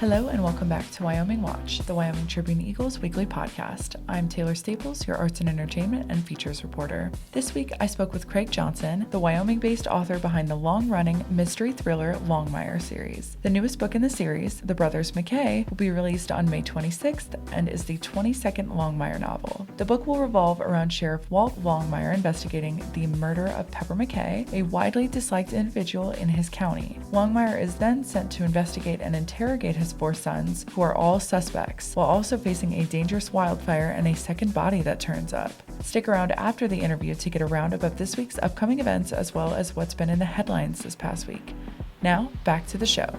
Hello and welcome back to Wyoming Watch, the Wyoming Tribune Eagle's weekly podcast. I'm Taylor Staples, your arts and entertainment and features reporter. This week, I spoke with Craig Johnson, the Wyoming-based author behind the long-running mystery thriller Longmire series. The newest book in the series, The Brothers McKay, will be released on May 26th and is the 22nd Longmire novel. The book will revolve around Sheriff Walt Longmire investigating the murder of Pepper McKay, a widely disliked individual in his county. Longmire is then sent to investigate and interrogate his four sons, who are all suspects, while also facing a dangerous wildfire and a second body that turns up. Stick around after the interview to get a roundup of this week's upcoming events as well as what's been in the headlines this past week. Now, back to the show.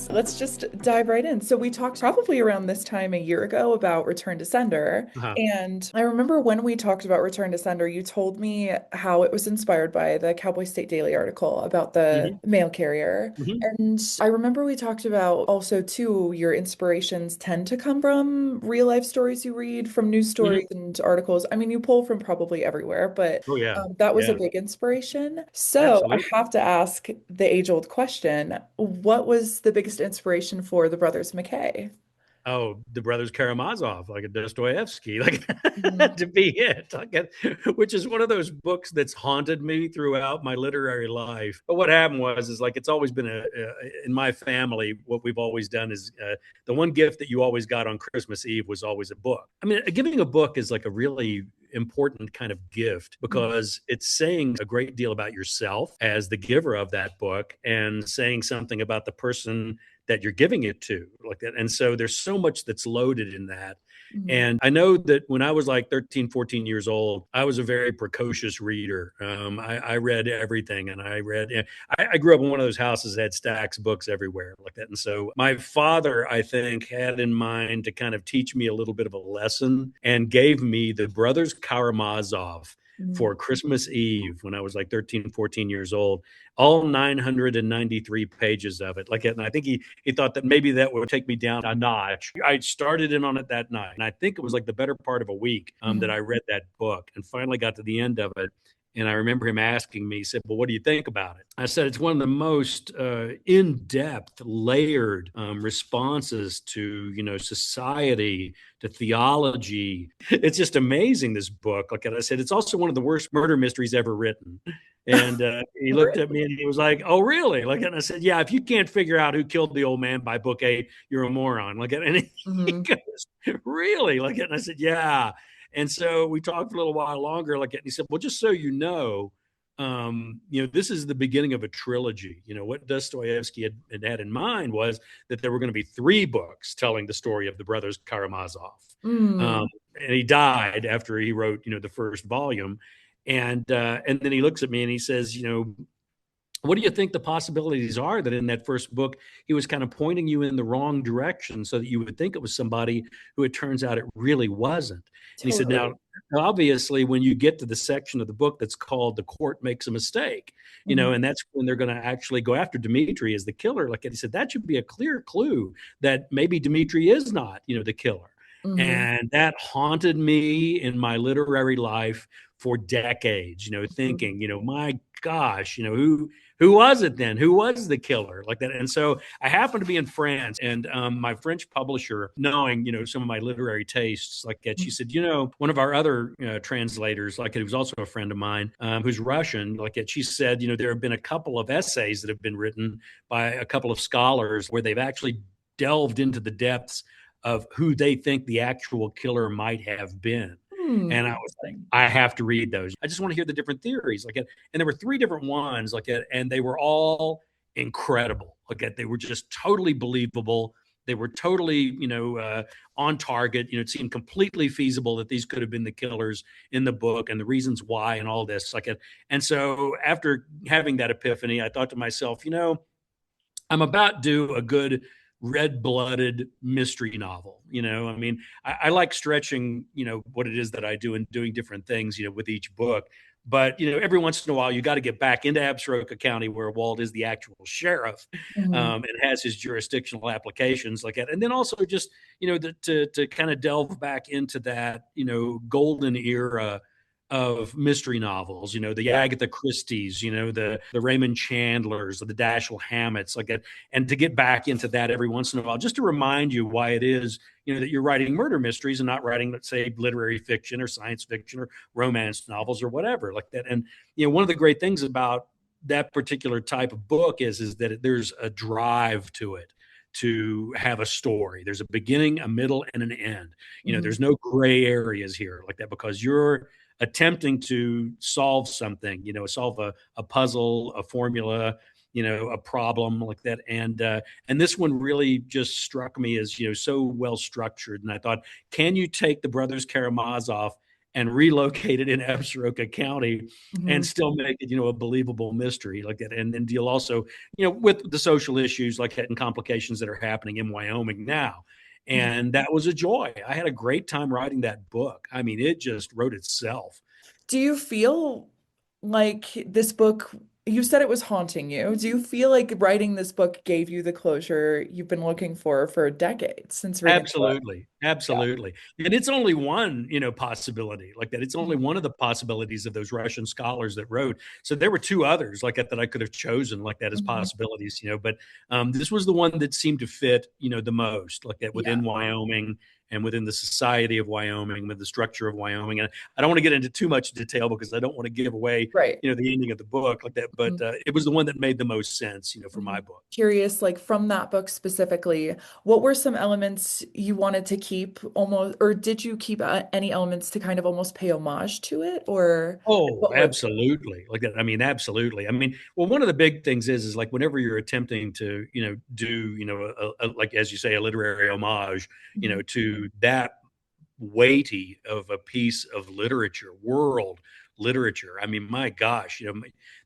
Let's just dive right in. So we talked probably around this time a year ago about Return to Sender. And I remember when we talked about Return to Sender, you told me how it was inspired by the Cowboy State Daily article about the mail carrier. And I remember we talked about also too, your inspirations tend to come from real life stories you read, from news stories and articles. I mean, you pull from probably everywhere, but that was a big inspiration. So I have to ask the age-old question, what was the biggest inspiration for the Brothers McKay? Oh, the Brothers Karamazov, like a Dostoevsky, like to be it, which is one of those books that's haunted me throughout my literary life. But what happened is like it's always been in my family. What we've always done is the one gift that you always got on Christmas Eve was always a book. I mean, giving a book is like a really important kind of gift because it's saying a great deal about yourself as the giver of that book and saying something about the person that you're giving it to, like that. And so there's so much that's loaded in that. And I know that when I was like 13, 14 years old, I was a very precocious reader. I read everything, and I grew up in one of those houses that had stacks of books everywhere like that. And so my father, I think, had in mind to kind of teach me a little bit of a lesson and gave me the Brothers Karamazov for Christmas Eve when I was like 13, 14 years old, all 993 pages of it. Like, and I think he thought that maybe that would take me down a notch. I started in on it that night, and I think it was like the better part of a week that I read that book and finally got to the end of it. And I remember him asking me, he said, well, what do you think about it? I said, it's one of the most in-depth, layered responses to, society, to theology. It's just amazing, this book. Like I said, it's also one of the worst murder mysteries ever written. And he looked at me and he was like, oh, really? Like, and I said, yeah, if you can't figure out who killed the old man by book 8, you're a moron. Like, and he goes, really? Like, and I said, yeah. And so we talked for a little while longer, like, and he said, well, just so you know, this is the beginning of a trilogy. What Dostoevsky had in mind was that there were going to be 3 books telling the story of the Brothers Karamazov. And he died after he wrote, the first volume. And then he looks at me and he says, what do you think the possibilities are that in that first book, he was kind of pointing you in the wrong direction so that you would think it was somebody who it turns out it really wasn't? And he said, now, obviously, when you get to the section of the book that's called The Court Makes a Mistake, and that's when they're going to actually go after Dmitri as the killer. Like, and he said, that should be a clear clue that maybe Dmitri is not, the killer. And that haunted me in my literary life for decades, thinking, my gosh, who was it then? Who was the killer? Like that. And so I happened to be in France, and my French publisher, knowing, some of my literary tastes, like that, she said, one of our other translators, like it was also a friend of mine, who's Russian, like it, she said, there have been a couple of essays that have been written by a couple of scholars where they've actually delved into the depths of who they think the actual killer might have been. And I was like, I have to read those. I just want to hear the different theories. Like, and there were 3 different ones, like, and they were all incredible. Like, they were just totally believable. They were totally, on target. It seemed completely feasible that these could have been the killers in the book and the reasons why and all this. Like, and so after having that epiphany, I thought to myself, I'm about due a good red-blooded mystery novel. I mean, I like stretching, what it is that I do and doing different things, with each book. But, every once in a while, you got to get back into Absaroka County where Walt is the actual sheriff and has his jurisdictional applications like that. And then also just, to kind of delve back into that, golden era of mystery novels, the Agatha Christie's, the Raymond Chandlers, the Dashiell Hammetts, like that, and to get back into that every once in a while, just to remind you why it is, that you're writing murder mysteries and not writing, let's say, literary fiction or science fiction or romance novels or whatever like that. And, one of the great things about that particular type of book is that there's a drive to it to have a story. There's a beginning, a middle, and an end. There's no gray areas here like that, because you're attempting to solve something, solve a puzzle, a formula, a problem like that. And this one really just struck me as, so well structured. And I thought, can you take the Brothers Karamazov and relocate it in Absaroka County and still make it, a believable mystery like that, and deal also, with the social issues like that and complications that are happening in Wyoming now. And that was a joy. I had a great time writing that book. I mean, it just wrote itself. Do you feel like this book, you said it was haunting you. Do you feel like writing this book gave you the closure you've been looking for decades since reading the book? Absolutely. Absolutely. And it's only one, possibility like that. It's only one of the possibilities of those Russian scholars that wrote. So there were two others like that I could have chosen like that as possibilities, but this was the one that seemed to fit, the most like that within Wyoming and within the society of Wyoming, with the structure of Wyoming. And I don't want to get into too much detail because I don't want to give away, the ending of the book like that. But it was the one that made the most sense, for my book. Curious, like from that book specifically, what were some elements you wanted to keep almost, or did you keep any elements to kind of almost pay homage to it? Or Oh, absolutely. Like that. I mean, absolutely. I mean, well, one of the big things is like whenever you're attempting to, do, like, as you say, a literary homage, to that weighty of a piece of literature, world literature. I mean, my gosh,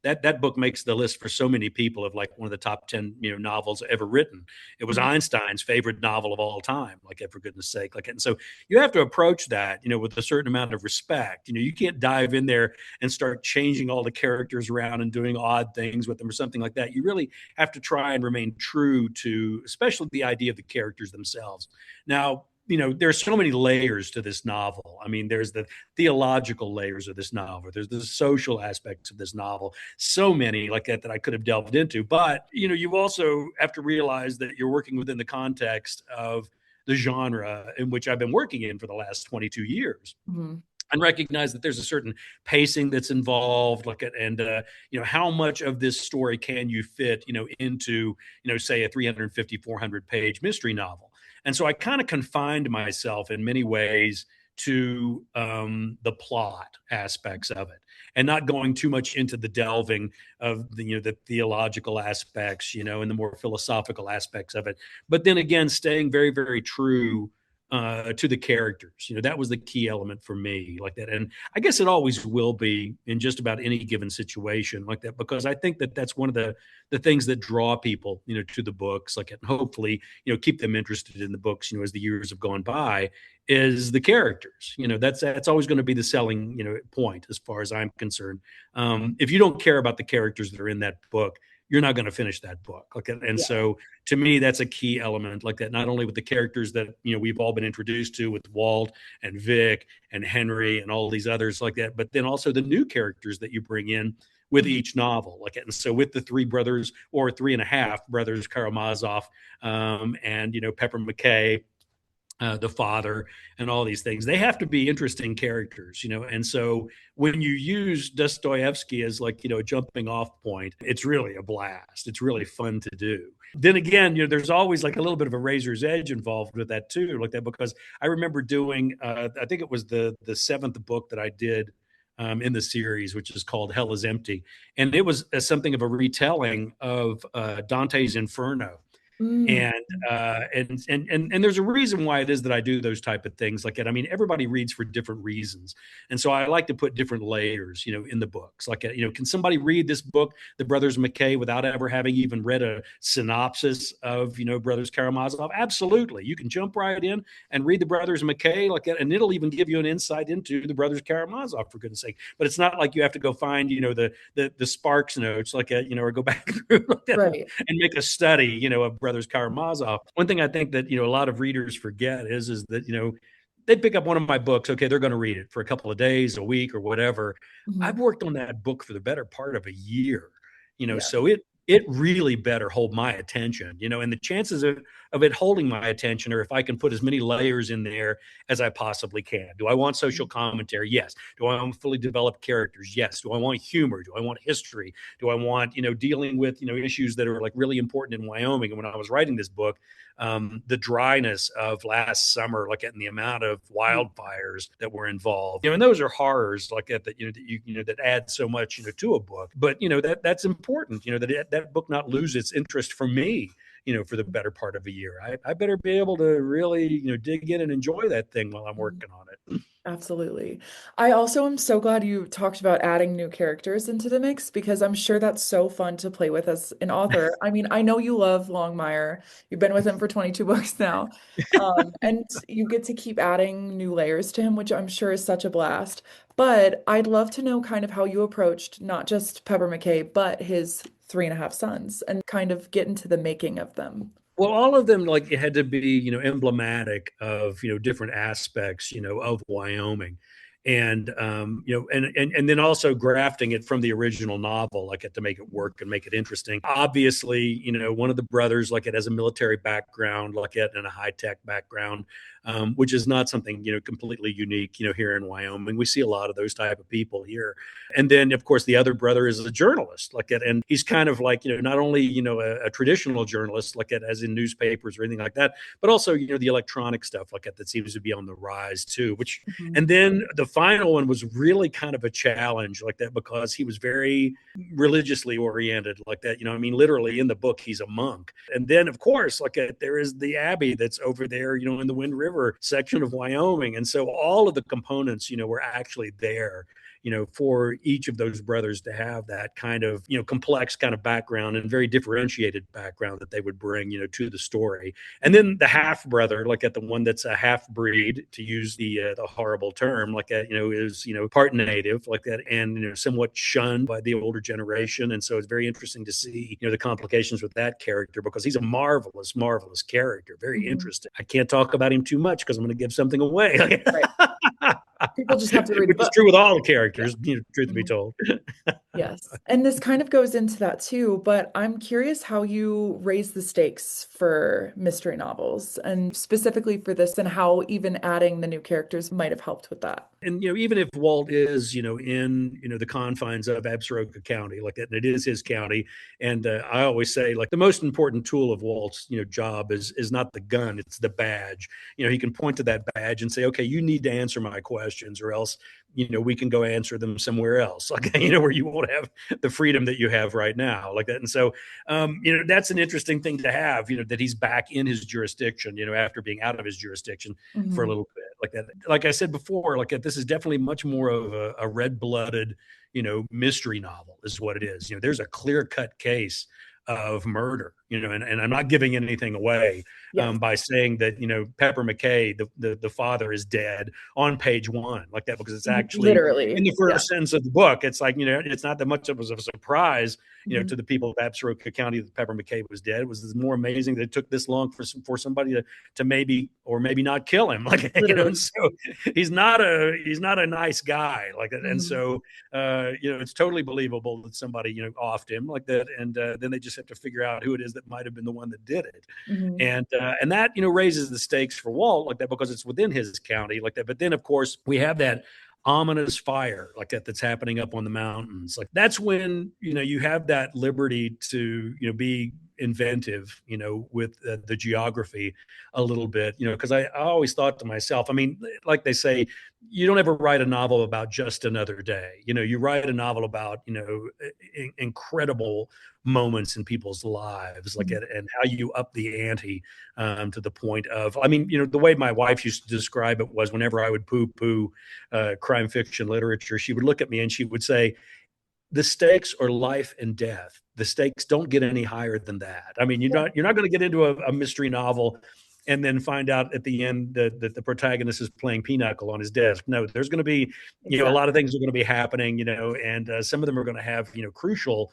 that book makes the list for so many people of like one of the top 10, novels ever written. It was Einstein's favorite novel of all time, like, for goodness sake. Like, and so you have to approach that, with a certain amount of respect. You can't dive in there and start changing all the characters around and doing odd things with them or something like that. You really have to try and remain true to, especially the idea of the characters themselves. Now, there's so many layers to this novel. I mean, there's the theological layers of this novel. There's the social aspects of this novel. So many like that I could have delved into. But, you also have to realize that you're working within the context of the genre in which I've been working in for the last 22 years. And recognize that there's a certain pacing that's involved, and how much of this story can you fit, into, say a 350, 400 page mystery novel. And so I kind of confined myself in many ways to the plot aspects of it, and not going too much into the delving of the theological aspects, and the more philosophical aspects of it. But then again, staying very, very true to the characters. That was the key element for me like that. And I guess it always will be in just about any given situation like that, because I think that that's one of the things that draw people, to the books, like, and hopefully, keep them interested in the books, as the years have gone by, is the characters. That's always going to be the selling, point as far as I'm concerned. If you don't care about the characters that are in that book, you're not going to finish that book. And so to me, that's a key element like that, not only with the characters that, we've all been introduced to with Walt and Vic and Henry and all these others like that, but then also the new characters that you bring in with each novel. And so with the three brothers, or three and a half brothers, Karamazov, and, Pepper McKay, the father, and all these things, they have to be interesting characters, and so when you use Dostoevsky as like, a jumping off point, it's really a blast. It's really fun to do. Then again, there's always like a little bit of a razor's edge involved with that too, like that, because I remember doing, I think it was the seventh book that I did in the series, which is called Hell is Empty. And it was something of a retelling of Dante's Inferno. And there's a reason why it is that I do those type of things like that. I mean, everybody reads for different reasons. And so I like to put different layers, in the books. Like, can somebody read this book, The Brothers McKay, without ever having even read a synopsis of, Brothers Karamazov? Absolutely. You can jump right in and read The Brothers McKay like that, and it'll even give you an insight into The Brothers Karamazov, for goodness sake. But it's not like you have to go find, the Sparks notes, like, or go back through like that, and make a study, of Brothers Karamazov. One thing I think that, a lot of readers forget is that, they'd pick up one of my books. Okay, they're going to read it for a couple of days, a week, or whatever. I've Mhm. worked on that book for the better part of a year, Yeah. so it really better hold my attention, and the chances of it holding my attention are if I can put as many layers in there as I possibly can. Do I want social commentary? Yes. Do I want fully developed characters? Yes. Do I want humor? Do I want history? Do I want, dealing with, issues that are like really important in Wyoming? And when I was writing this book, the dryness of last summer, like in the amount of wildfires that were involved, and those are horrors like that, that add so much, to a book. But that's important, that book not lose its interest for me, for the better part of a year. I better be able to really, dig in and enjoy that thing while I'm Mhm. working on it. Absolutely. I also am so glad you talked about adding new characters into the mix because I'm sure that's so fun to play with as an author. I mean, I know you love Longmire. You've been with him for 22 books now. And you get to keep adding new layers to him, which I'm sure is such a blast. But I'd love to know kind of how you approached not just Pepper McKay, but his three and a half sons and kind of get into the making of them. Well, all of them like it had to be, emblematic of, different aspects, of Wyoming. And and then also grafting it from the original novel, like it to make it work and make it interesting. Obviously, one of the brothers, like it has a military background, like it and a high-tech background, which is not something, completely unique, here in Wyoming. We see a lot of those type of people here. And then, of course, the other brother is a journalist, like it, and he's kind of like, not only, a traditional journalist, like it, as in newspapers or anything like that, but also, the electronic stuff like that seems to be on the rise too, which, Mhm. and then the final one was really kind of a challenge like that because he was very religiously oriented like that. I mean, literally in the book, he's a monk. And then, of course, like there is the Abbey that's over there, in the Wind River section of Wyoming. And so all of the components, were actually there, for each of those brothers to have that kind of, complex kind of background and very differentiated background that they would bring, to the story. And then the half brother, like at the one that's a half breed, to use the horrible term, like is, part native like that, and, somewhat shunned by the older generation. And so it's very interesting to see, the complications with that character because he's a marvelous, marvelous character. Very Mhm. interesting. I can't talk about him too much because I'm going to give something away. Right. People just have to read the Which is book. true with all the Yeah. characters, truth be Mhm. told. Yes. And this kind of goes into that too, but I'm curious how you raise the stakes for mystery novels and specifically for this and how even adding the new characters might have helped with that. And even if Walt is in the confines of Absaroka County, like that, and it is his county, and I always say like the most important tool of Walt's job is not the gun, it's the badge. He can point to that badge and say, okay, you need to answer my questions, or else we can go answer them somewhere else, like where you won't have the freedom that you have right now, like that. And so that's an interesting thing to have, that he's back in his jurisdiction, after being out of his jurisdiction for a Mhm. little bit like that. Like I said before, like this is definitely much more of a red-blooded, mystery novel is what it is. There's a clear-cut case of murder, and I'm not giving anything away Yes. by saying that, Pepper McKay, the father, is dead on page one, like that, because it's actually in Literally. the Yeah. first sentence of the book. It's like, it's not that much of a surprise, Mhm. to the people of Absaroka County that Pepper McKay was dead. It was more amazing that it took this long for somebody to maybe or maybe not kill him, like and Literally. so he's not a nice guy, like that. And Mhm. so it's totally believable that somebody offed him like that, and then they just have to figure out who it is that might have been the one that did it. Mhm. And that raises the stakes for Walt like that because it's within his county like that. But then of course we have that ominous fire like that's happening up on the mountains. Like that's when you have that liberty to be inventive with the geography a little bit, because I always thought to myself, I mean, like they say, you don't ever write a novel about just another day. You write a novel about incredible moments in people's lives, like Mhm. and how you up the ante to the point of, I mean, the way my wife used to describe it was whenever I would poo-poo crime fiction literature, she would look at me and she would say, the stakes are life and death. The stakes don't get any higher than that. I mean, Yeah. you're not going to get into a mystery novel and then find out at the end that the protagonist is playing pinochle on his desk. No, there's going to be, a Exactly. lot of things are going to be happening, and some of them are going to have, crucial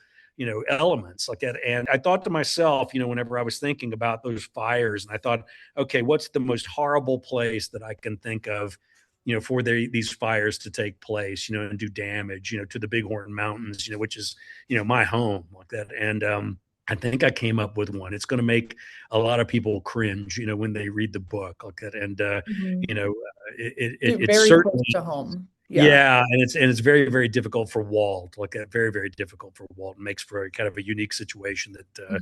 elements like that. And I thought to myself, whenever I was thinking about those fires, and I thought, okay, what's the most horrible place that I can think of, for these fires to take place, and do damage, to the Bighorn Mountains, which is, my home like that. And I think I came up with one. It's going to make a lot of people cringe, when they read the book like that. And, it's very close certainly, to home. yeah, and it's very, very difficult for Walt. Like very, very difficult for Walt. It makes for a kind of a unique situation that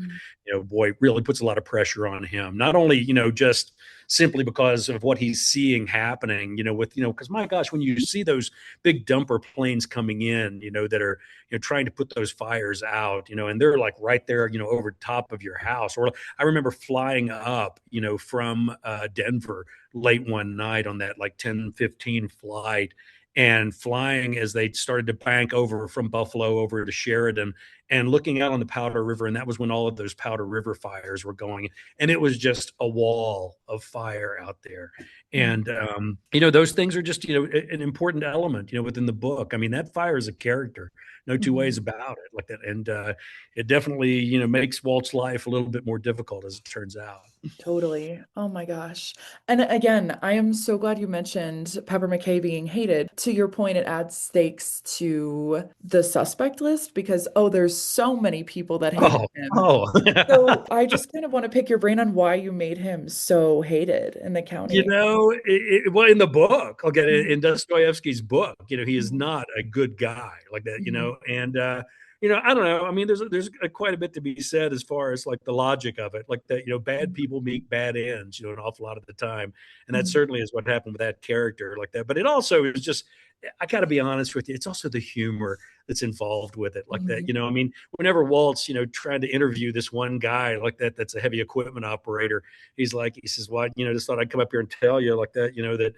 boy, really puts a lot of pressure on him. Not only just simply because of what he's seeing happening, because my gosh, when you see those big dumper planes coming in, that are trying to put those fires out, and they're like right there, over top of your house. Or I remember flying up, from Denver late one night on that like 10:15 flight, and flying as they started to bank over from Buffalo over to Sheridan and looking out on the Powder River. And that was when all of those Powder River fires were going. And it was just a wall of fire out there. And, those things are just, an important element, within the book. I mean, that fire is a character, no two ways about it like that. And it definitely, makes Walt's life a little bit more difficult as it turns out. Totally. Oh my gosh. And again, I am so glad you mentioned Pepper McKay being hated. To your point, it adds stakes to the suspect list because, there's so many people that hate him. So I just kind of want to pick your brain on why you made him so hated in the county. Well, in the book, in Dostoevsky's book, he is not a good guy like that, and, I don't know. I mean, there's quite a bit to be said as far as like the logic of it, like that, bad people meet bad ends, an awful lot of the time. And that certainly is what happened with that character like that. But it also is just, I got to be honest with you, it's also the humor that's involved with it like that. I mean, whenever Walt's, trying to interview this one guy like that, that's a heavy equipment operator, he says, well, just thought I'd come up here and tell you like that, that,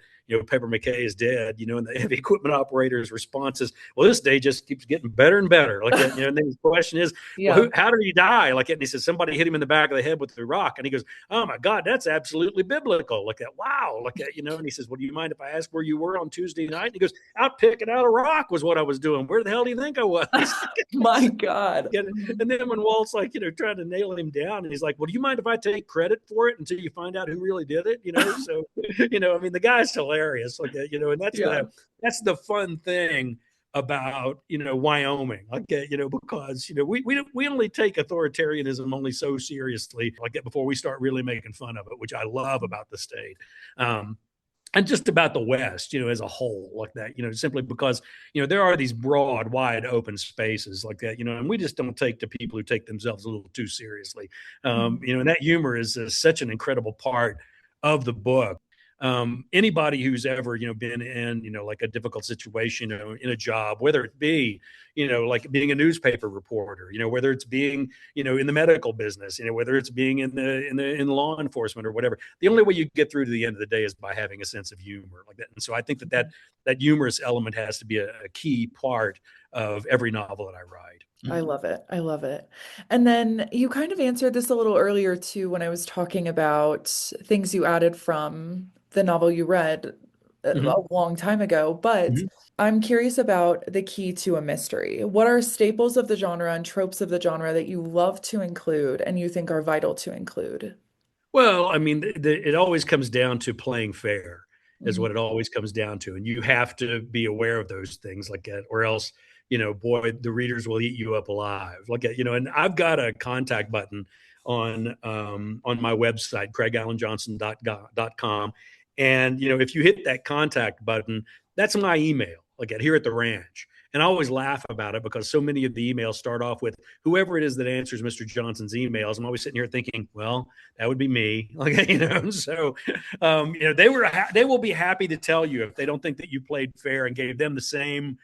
Pepper McKay is dead, and the heavy equipment operator's response is, well, this day just keeps getting better and better like that, and then his question is, well, how did he die like that? And he says, somebody hit him in the back of the head with a rock. And he goes, oh my God, that's absolutely biblical like that. Wow. Like that, and he says, well, do you mind if I ask where you were on Tuesday night? And he goes, out picking out a rock was what I was doing. Where the hell do you think I was? My God. And then when Walt's like, trying to nail him down, and he's like, well, do you mind if I take credit for it until you find out who really did it? So, I mean, the guy's hilarious like that, and that's the fun thing about, Wyoming, like, because, we only take authoritarianism only so seriously like that before we start really making fun of it, which I love about the state. And just about the West, as a whole like that, simply because, there are these broad, wide open spaces like that, and we just don't take to people who take themselves a little too seriously. And that humor is such an incredible part of the book. Anybody who's ever, been in, like a difficult situation, in a job, whether it be, like being a newspaper reporter, whether it's being, in the medical business, whether it's being in law enforcement or whatever, the only way you get through to the end of the day is by having a sense of humor like that. And so I think that humorous element has to be a key part of every novel that I write. I love it. I love it. And then you kind of answered this a little earlier too, when I was talking about things you added from the novel you read a long time ago, but I'm curious about the key to a mystery. What are staples of the genre and tropes of the genre that you love to include and you think are vital to include? Well, I mean, it always comes down to playing fair is what it always comes down to. And you have to be aware of those things like that, or else, boy, the readers will eat you up alive. Like, and I've got a contact button on my website, CraigAllenJohnson.com. And, if you hit that contact button, that's my email, like here at the ranch. And I always laugh about it because so many of the emails start off with whoever it is that answers Mr. Johnson's emails. I'm always sitting here thinking, well, that would be me. Like, so, they will be happy to tell you if they don't think that you played fair and gave them the same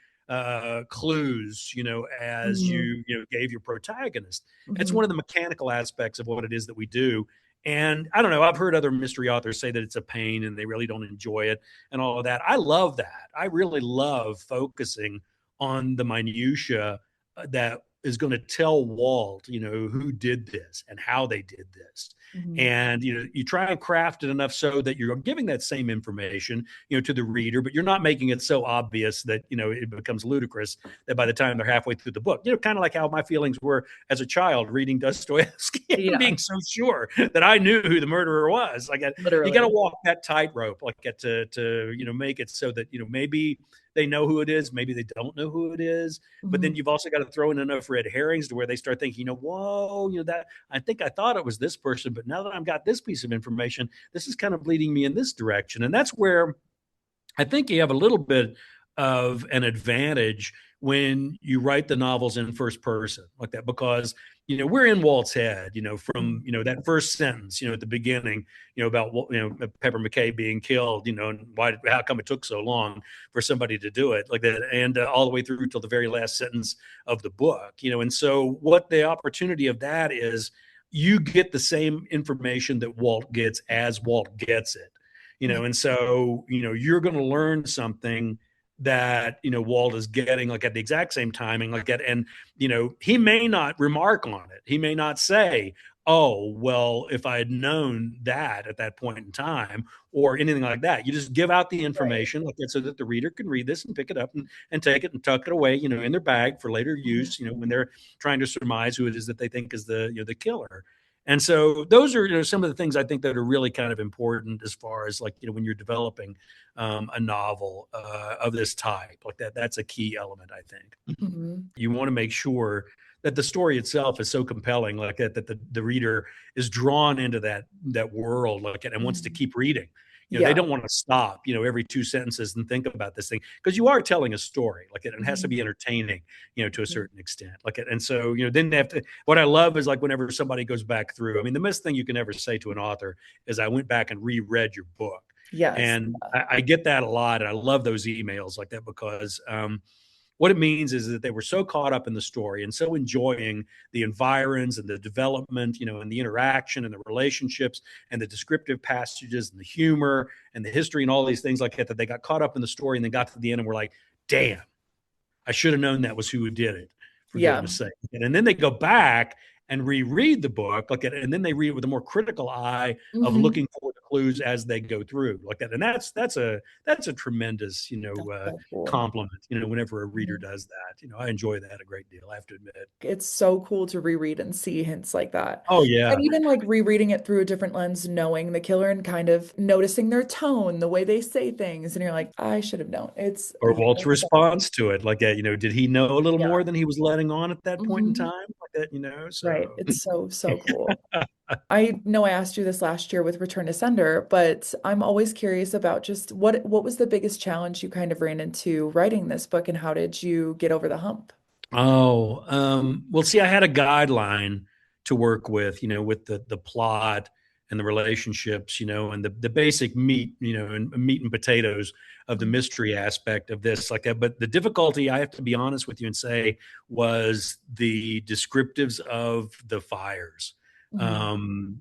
clues, as you gave your protagonist. It's one of the mechanical aspects of what it is that we do. And I don't know, I've heard other mystery authors say that it's a pain and they really don't enjoy it and all of that. I love that. I really love focusing on the minutia that is going to tell Walt, who did this and how they did this. And, you try and craft it enough so that you're giving that same information, to the reader, but you're not making it so obvious that, it becomes ludicrous that by the time they're halfway through the book, kind of like how my feelings were as a child reading Dostoevsky and being so sure that I knew who the murderer was. Like, you got to walk that tightrope, like to make it so that, maybe they know who it is, maybe they don't know who it is, but then you've also got to throw in enough red herrings to where they start thinking, whoa, that I think I thought it was this person, but now that I've got this piece of information, this is kind of leading me in this direction. And that's where I think you have a little bit of an advantage when you write the novels in first person like that, because, we're in Walt's head, from, that first sentence, at the beginning, about, Pepper McKay being killed, and how come it took so long for somebody to do it like that. And all the way through till the very last sentence of the book, and so what the opportunity of that is, you get the same information that Walt gets as Walt gets it, and so, you're going to learn something that, Walt is getting like at the exact same timing like that. And, he may not remark on it. He may not say, oh, well, if I had known that at that point in time or anything like that. You just give out the information like that so that the reader can read this and pick it up and take it and tuck it away, in their bag for later use, when they're trying to surmise who it is that they think is the killer. And so those are some of the things I think that are really kind of important as far as like, when you're developing a novel of this type like that. That's a key element, I think. You want to make sure that the story itself is so compelling like that, that the reader is drawn into that world like it and wants to keep reading. They don't want to stop, every two sentences and think about this thing, because you are telling a story like it, and it has to be entertaining, to a certain extent like it. And so, then they have to, what I love is like whenever somebody goes back through, I mean, the best thing you can ever say to an author is I went back and reread your book. Yes. And I get that a lot. And I love those emails like that because, what it means is that they were so caught up in the story and so enjoying the environs and the development, and the interaction and the relationships and the descriptive passages and the humor and the history and all these things like that, that they got caught up in the story and they got to the end and were like, damn, I should have known that was who did it, for goodness sake. And then they go back and reread the book like that, and then they read it with a more critical eye of looking for the clues as they go through like that. And that's a tremendous cool compliment whenever a reader does that. I enjoy that a great deal, I have to admit. It's so cool to reread and see hints like that. Oh yeah. And even like rereading it through a different lens, knowing the killer and kind of noticing their tone, the way they say things, and you're like, I should have known. It's or Walt's response to it like that, did he know a little more than he was letting on at that point in time like that, so right. It's so cool. I know I asked you this last year with Return to Sender, but I'm always curious about just what was the biggest challenge you kind of ran into writing this book, and how did you get over the hump? Well, see, I had a guideline to work with, with the plot and the relationships, and the basic meat, and meat and potatoes of the mystery aspect of this like that. But the difficulty, I have to be honest with you and say, was the descriptives of the fires.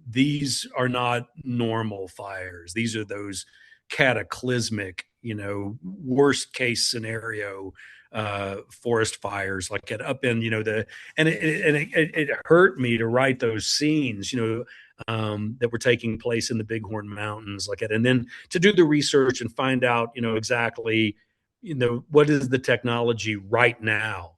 These are not normal fires. These are those cataclysmic, worst case scenario forest fires like it up in it hurt me to write those scenes that were taking place in the Bighorn Mountains like it, and then to do the research and find out exactly what is the technology right now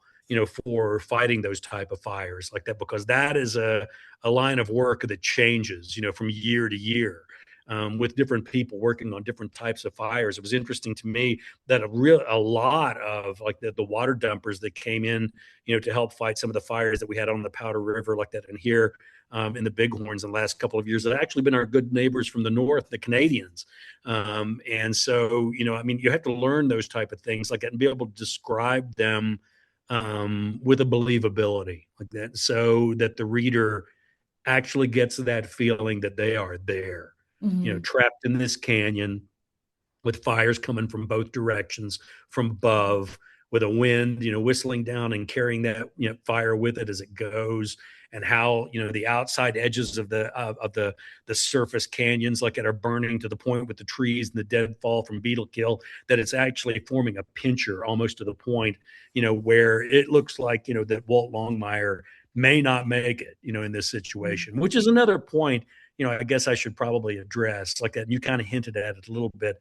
for fighting those type of fires like that, because that is a line of work that changes from year to year. With different people working on different types of fires. It was interesting to me that a lot of like the water dumpers that came in, to help fight some of the fires that we had on the Powder River like that, and here in the Bighorns in the last couple of years have actually been our good neighbors from the north, the Canadians. And so, you have to learn those type of things like that and be able to describe them with a believability like that, so that the reader actually gets that feeling that they are there. Trapped in this canyon with fires coming from both directions, from above, with a wind, whistling down and carrying that, fire with it as it goes, and how, the outside edges of the surface canyons like it are burning to the point with the trees and the deadfall from beetle kill, that it's actually forming a pincher almost to the point, where it looks like, that Walt Longmire may not make it, in this situation, which is another point, I guess I should probably address like that. And you kind of hinted at it a little bit,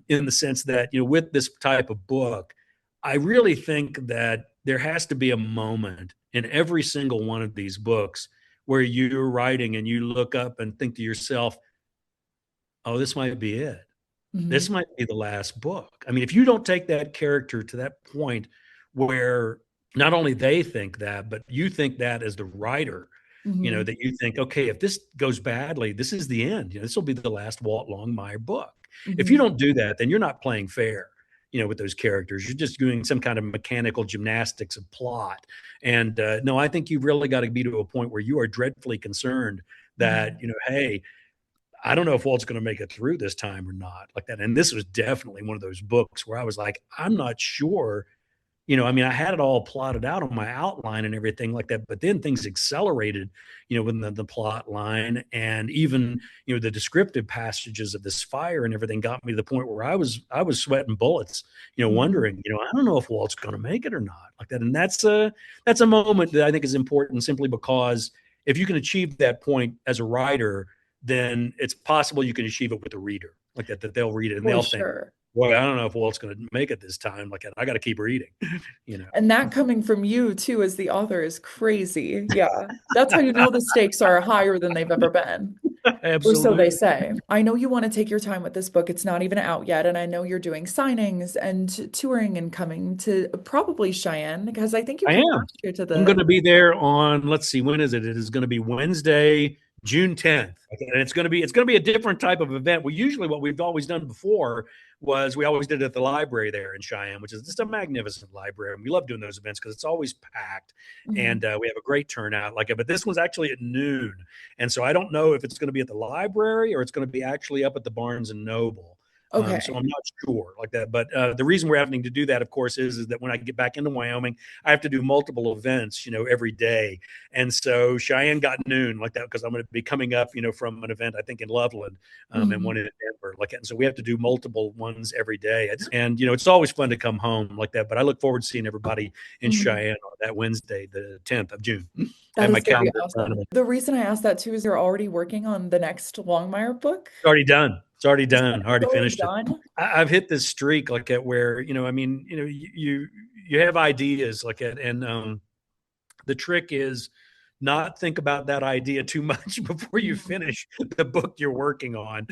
in the sense that, with this type of book, I really think that there has to be a moment in every single one of these books where you're writing and you look up and think to yourself, oh, this might be it. This might be the last book. I mean, if you don't take that character to that point where not only they think that, but you think that as the writer, that you think, okay, if this goes badly, this is the end. This will be the last Walt Longmire book. If you don't do that, then you're not playing fair, with those characters. You're just doing some kind of mechanical gymnastics of plot. And no, I think you've really got to be to a point where you are dreadfully concerned that, hey, I don't know if Walt's going to make it through this time or not, like that. And this was definitely one of those books where I was like, I'm not sure. I mean, I had it all plotted out on my outline and everything like that, but then things accelerated, with the plot line, and even, the descriptive passages of this fire and everything got me to the point where I was sweating bullets, wondering, I don't know if Walt's going to make it or not, like that. And that's a moment that I think is important, simply because if you can achieve that point as a writer, then it's possible you can achieve it with a reader, like that they'll read it and they'll think, boy, I don't know if Walt's going to make it this time. Like, I got to keep reading, And that coming from you too, as the author, is crazy. Yeah. That's how you know the stakes are higher than they've ever been. Absolutely. Or so they say. I know you want to take your time with this book. It's not even out yet. And I know you're doing signings and touring and coming to probably Cheyenne, because I think you came last year to the. I'm going to be there on, let's see, when is it? It is going to be Wednesday, June 10th. And it's going to be a different type of event. Well, usually what we've always done before was we always did it at the library there in Cheyenne, which is just a magnificent library. And we love doing those events because it's always packed, and we have a great turnout like it. But this one's actually at noon. And so I don't know if it's going to be at the library or it's going to be actually up at the Barnes and Noble. Okay. So I'm not sure like that. But the reason we're having to do that, of course, is that when I get back into Wyoming, I have to do multiple events, every day. And so Cheyenne got noon like that because I'm going to be coming up, from an event, I think, in Loveland and one in Denver. Like that. And so we have to do multiple ones every day. And, it's always fun to come home like that. But I look forward to seeing everybody in Cheyenne on that Wednesday, the 10th of June. That is very awesome. The reason I asked that too is you're already working on the next Longmire book. It's already done. It's already done. Already finished it. I've hit this streak like at where, I mean, you have ideas like at, and the trick is not think about that idea too much before you finish the book you're working on.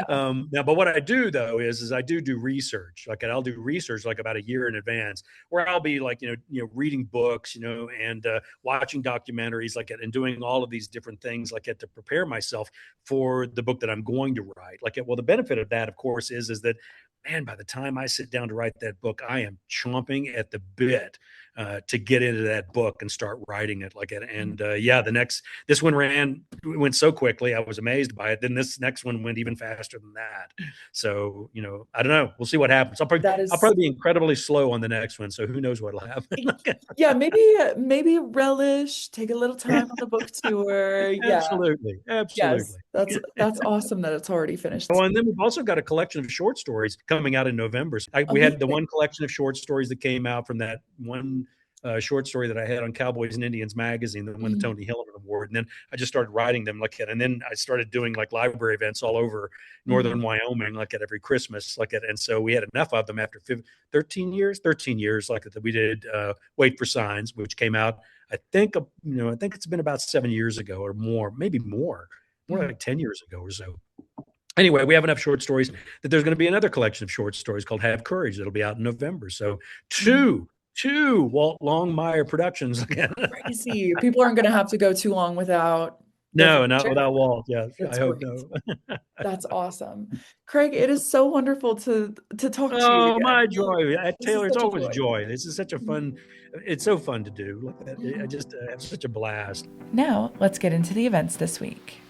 Now, but what I do though is I do research. Like I'll do research like about a year in advance, where I'll be like, reading books, and watching documentaries like it, and doing all of these different things like it to prepare myself for the book that I'm going to write. Like, well, the benefit of that, of course, is that, man, by the time I sit down to write that book, I am chomping at the bit to get into that book and start writing it like it. And this one went so quickly. I was amazed by it. Then this next one went even faster than that. So, I don't know. We'll see what happens. I'll probably be incredibly slow on the next one. So who knows what'll happen. Yeah, maybe relish, take a little time on the book tour. Yeah. Absolutely. Yes, that's awesome that it's already finished. Oh, and then we've also got a collection of short stories coming out in November. So we had the one collection of short stories that came out from that one short story that I had on Cowboys and Indians magazine that won the Tony Hilliman Award. And then I just started writing them like that. And then I started doing like library events all over northern Wyoming, like at every Christmas, like it. And so we had enough of them after 13 years like that we did Wait for Signs, which came out, I think it's been about 7 years ago or more, maybe more like 10 years ago or so. Anyway, we have enough short stories that there's going to be another collection of short stories called Have Courage that'll be out in November. So two Walt Longmire productions. Crazy. People aren't going to have to go too long without. No, not without Walt. Yeah, I hope no. That's awesome. Craig, it is so wonderful to talk to you. Oh, my joy. Taylor, it's always a joy. This is such a fun, it's so fun to do. I just have such a blast. Now, let's get into the events this week.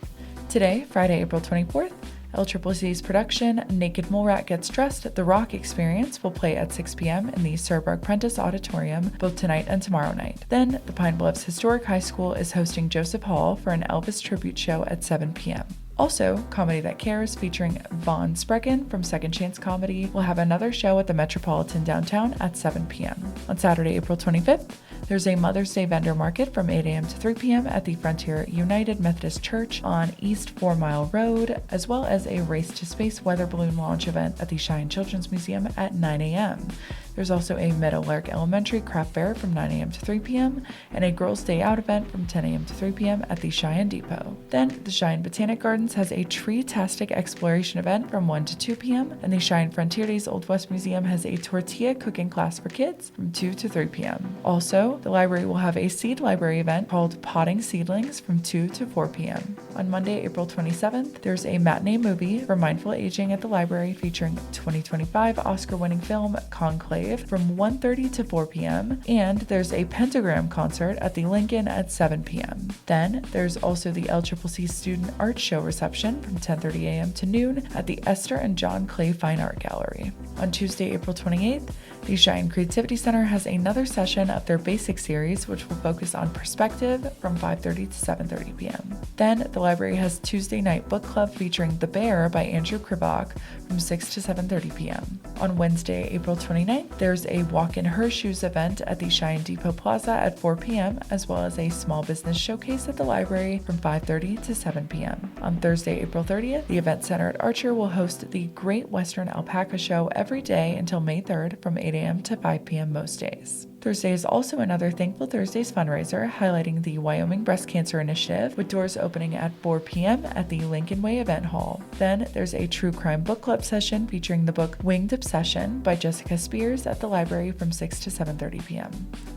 Today, Friday, April 24th, LCCC's production, Naked Mole Rat Gets Dressed, The Rock Experience will play at 6 p.m. in the Surbrugg Prentice Auditorium both tonight and tomorrow night. Then, the Pine Bluffs Historic High School is hosting Joseph Hall for an Elvis tribute show at 7 p.m. Also, Comedy That Cares, featuring Vaughn Sprecken from Second Chance Comedy, will have another show at the Metropolitan downtown at 7 p.m. On Saturday, April 25th, there's a Mother's Day vendor market from 8 a.m. to 3 p.m. at the Frontier United Methodist Church on East 4 Mile Road, as well as a Race to Space weather balloon launch event at the Cheyenne Children's Museum at 9 a.m. There's also a Meadowlark Elementary craft fair from 9 a.m. to 3 p.m. and a Girls' Day Out event from 10 a.m. to 3 p.m. at the Cheyenne Depot. Then, the Cheyenne Botanic Gardens has a tree-tastic exploration event from 1 to 2 p.m. and the Cheyenne Frontier Days Old West Museum has a tortilla cooking class for kids from 2 to 3 p.m. Also, the library will have a seed library event called Potting Seedlings from 2 to 4 p.m. On Monday, April 27th, there's a matinee movie for mindful aging at the library featuring 2025 Oscar-winning film Conclave from 1:30 to 4 p.m. and there's a Pentagram concert at the Lincoln at 7 p.m. Then there's also the LCCC Student Art Show reception from 10:30 a.m. to noon at the Esther and John Clay Fine Art Gallery. On Tuesday, April 28th, the Cheyenne Creativity Center has another session of their Basic series, which will focus on perspective from 5:30 to 7:30 p.m. Then the library has Tuesday night book club featuring The Bear by Andrew Krivak from 6 to 7:30 p.m. On Wednesday, April 29th, there's a Walk in Her Shoes event at the Cheyenne Depot Plaza at 4 p.m., as well as a small business showcase at the library from 5:30 to 7 p.m. On Thursday, April 30th, the Event Center at Archer will host the Great Western Alpaca Show every day until May 3rd from 8 a.m. to 5 p.m. most days. Thursday is also another Thankful Thursdays fundraiser highlighting the Wyoming Breast Cancer Initiative, with doors opening at 4 p.m. at the Lincoln Way Event Hall. Then there's a True Crime Book Club session featuring the book Winged Obsession by Jessica Spears at the library from 6 to 7:30 p.m.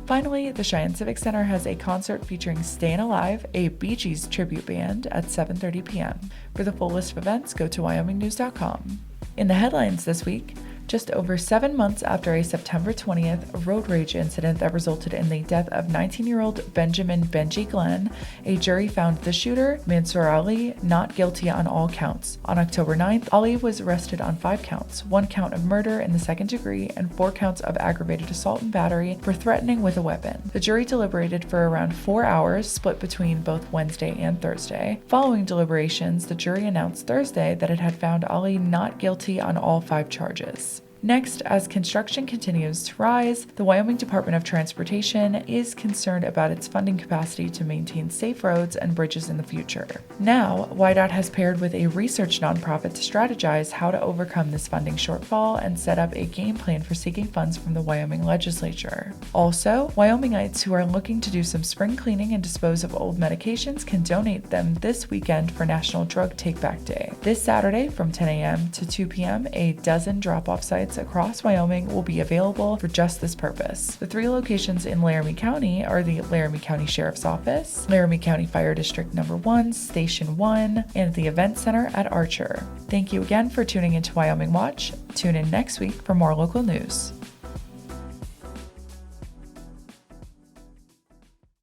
Finally, the Cheyenne Civic Center has a concert featuring Stayin' Alive, a Bee Gees tribute band, at 7:30 p.m. For the full list of events, go to wyomingnews.com. In the headlines this week, just over 7 months after a September 20th road rage incident that resulted in the death of 19-year-old Benjamin Benji Glenn, a jury found the shooter, Mansour Ali, not guilty on all counts. On October 9th, Ali was arrested on 5 counts, 1 count of murder in the second degree and 4 counts of aggravated assault and battery for threatening with a weapon. The jury deliberated for around 4 hours, split between both Wednesday and Thursday. Following deliberations, the jury announced Thursday that it had found Ali not guilty on all 5 charges. Next, as construction continues to rise, the Wyoming Department of Transportation is concerned about its funding capacity to maintain safe roads and bridges in the future. Now, WYDOT has paired with a research nonprofit to strategize how to overcome this funding shortfall and set up a game plan for seeking funds from the Wyoming legislature. Also, Wyomingites who are looking to do some spring cleaning and dispose of old medications can donate them this weekend for National Drug Take-Back Day. This Saturday from 10 a.m. to 2 p.m., a dozen drop-off sites across Wyoming will be available for just this purpose. The 3 locations in Laramie County are the Laramie County Sheriff's Office, Laramie County Fire District No. 1, Station 1, and the Event Center at Archer. Thank you again for tuning into Wyoming Watch. Tune in next week for more local news.